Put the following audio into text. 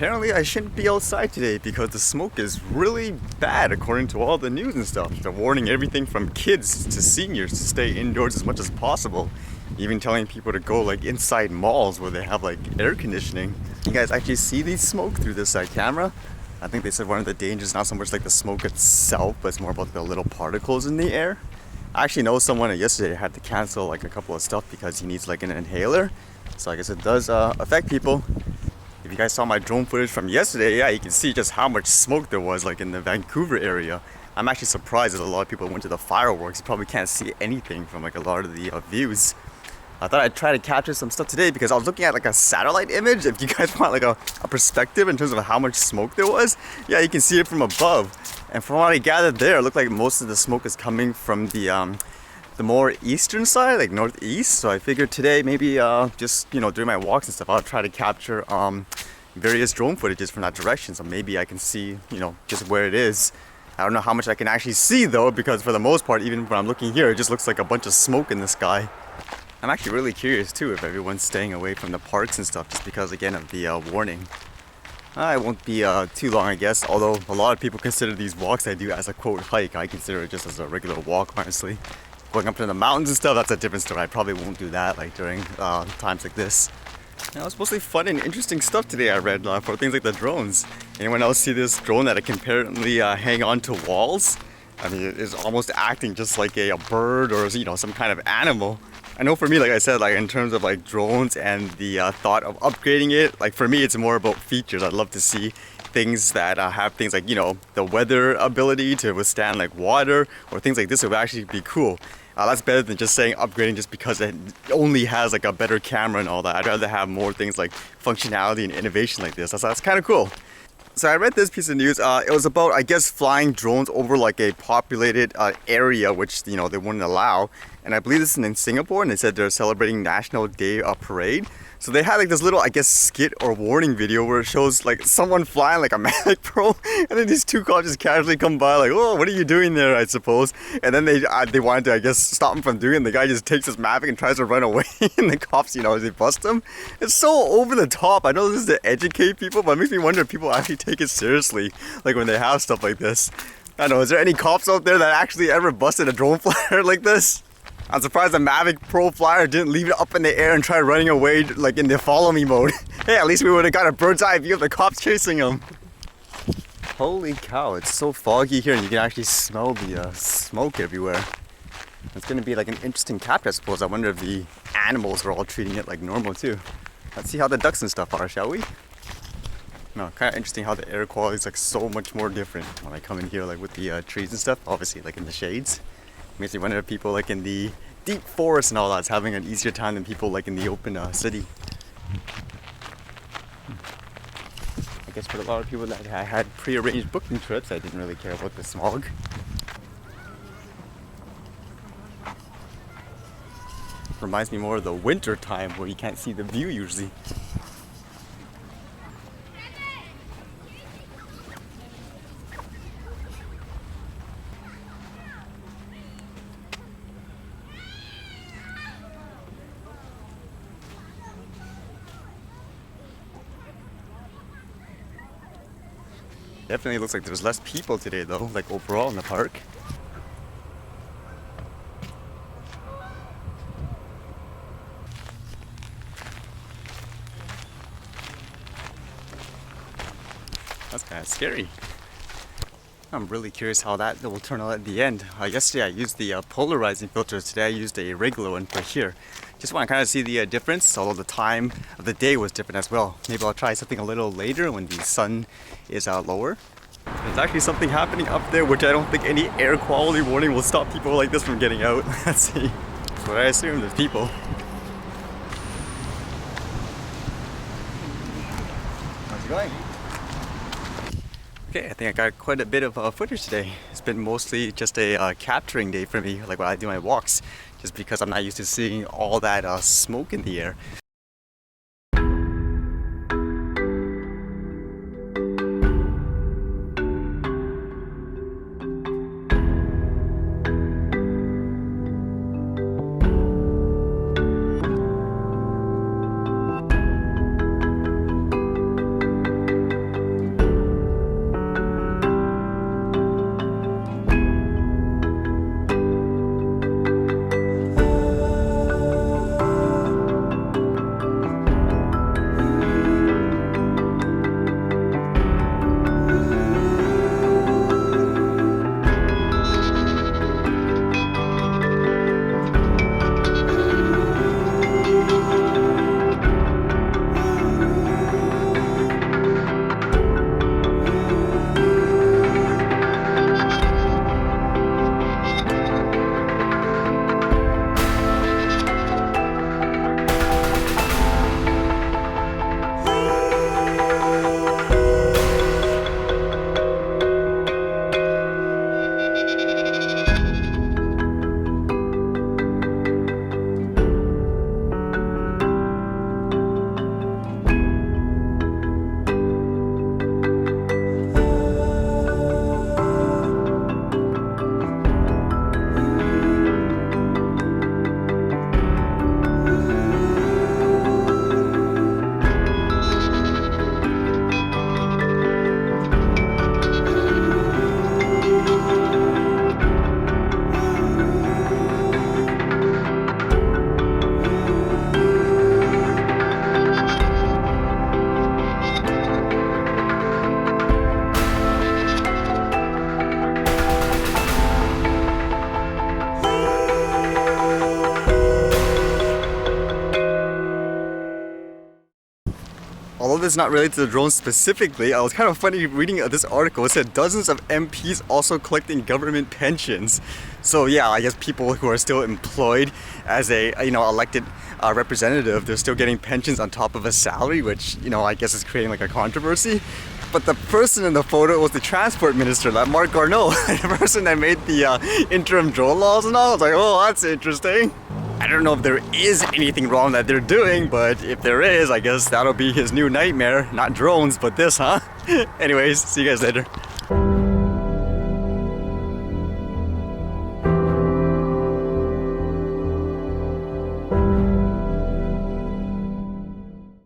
apparently I shouldn't be outside today because the smoke is really bad according to all the news and stuff. They're warning everything from kids to seniors to stay indoors as much as possible. Even telling people to go like inside malls where they have like air conditioning. You guys actually see these smoke through this camera? I think they said one of the dangers is not so much like the smoke itself, but it's more about the little particles in the air. I actually know someone that yesterday had to cancel like a couple of stuff because he needs like an inhaler. So I guess it does affect people. If you guys saw my drone footage from yesterday, yeah, you can see just how much smoke there was like in the Vancouver area. I'm actually surprised that a lot of people went to the fireworks. You probably can't see anything from like a lot of the views. I thought I'd try to capture some stuff today because I was looking at like a satellite image. If you guys want like a perspective in terms of how much smoke there was, yeah, you can see it from above. And from what I gathered there, it looked like most of the smoke is coming from the more eastern side, like northeast. So I figured today maybe just, you know, during my walks and stuff, I'll try to capture various drone footages from that direction. So maybe I can see, you know, just where it is. I don't know how much I can actually see though, because for the most part, even when I'm looking here, it just looks like a bunch of smoke in the sky. I'm actually really curious too if everyone's staying away from the parks and stuff just because again of the warning. It won't be too long, I guess, although a lot of people consider these walks I do as a quote hike. I consider it just as a regular walk, honestly. Going up to the mountains and stuff, that's a different story. I probably won't do that like during times like this. You know, it was mostly fun and interesting stuff today I read for things like the drones. Anyone else see this drone that it can apparently hang on to walls? I mean, it is almost acting just like a bird or, you know, some kind of animal. I know for me, like I said, like in terms of like drones and the thought of upgrading it, like for me, it's more about features. I'd love to see things that have things like, you know, the weather ability to withstand like water or things like this would actually be cool. That's better than just saying upgrading just because it only has like a better camera and all that. I'd rather have more things like functionality and innovation like this. That's kind of cool. So I read this piece of news. It was about, I guess, flying drones over like a populated area, which, you know, they wouldn't allow. And I believe this is in Singapore, and they said they're celebrating National Day Parade. So they had like this little, I guess, skit or warning video where it shows like someone flying like a Mavic Pro, and then these two cops just casually come by like, oh, what are you doing there, I suppose. And then they wanted to, I guess, stop him from doing it. And the guy just takes his Mavic and tries to run away, and the cops, you know, they bust him. It's so over the top. I know this is to educate people, but it makes me wonder if people actually take it seriously, like when they have stuff like this. I don't know, is there any cops out there that actually ever busted a drone flyer like this? I'm surprised the Mavic Pro Flyer didn't leave it up in the air and try running away like in the follow me mode. Hey, at least we would have got a bird's eye view of the cops chasing him. Holy cow, it's so foggy here and you can actually smell the smoke everywhere. It's going to be like an interesting capture, I suppose. I wonder if the animals are all treating it like normal too. Let's see how the ducks and stuff are, shall we? No, kind of interesting how the air quality is like so much more different when I come in here like with the trees and stuff, obviously like in the shades. Makes me wonder if people like in the deep forest and all that's having an easier time than people like in the open city. I guess for a lot of people that had pre-arranged booking trips, I didn't really care about the smog. Reminds me more of the winter time where you can't see the view usually. Definitely looks like there's less people today though, like overall in the park. That's kind of scary. I'm really curious how that will turn out at the end. Yesterday I used the polarizing filter. Today I used a regular one for here. Just want to kind of see the difference, although the time of the day was different as well. Maybe I'll try something a little later when the sun is lower. There's actually something happening up there which I don't think any air quality warning will stop people like this from getting out. Let's see. That's what I assume, there's people. How's it going? Okay, I think I got quite a bit of footage today. It's been mostly just a capturing day for me, like when I do my walks, just because I'm not used to seeing all that smoke in the air. all of this not related to the drones specifically. I was kind of funny reading this article. It said dozens of MPs also collecting government pensions. So yeah, I guess people who are still employed as a elected representative, they're still getting pensions on top of a salary, which I guess is creating like a controversy. But the person in the photo was the transport minister, that Marc Garneau, the person that made the interim drone laws and all. I was like, oh, that's interesting. I don't know if there is anything wrong that they're doing, but if there is, I guess that'll be his new nightmare. Not drones, but this, huh? Anyways, see you guys later.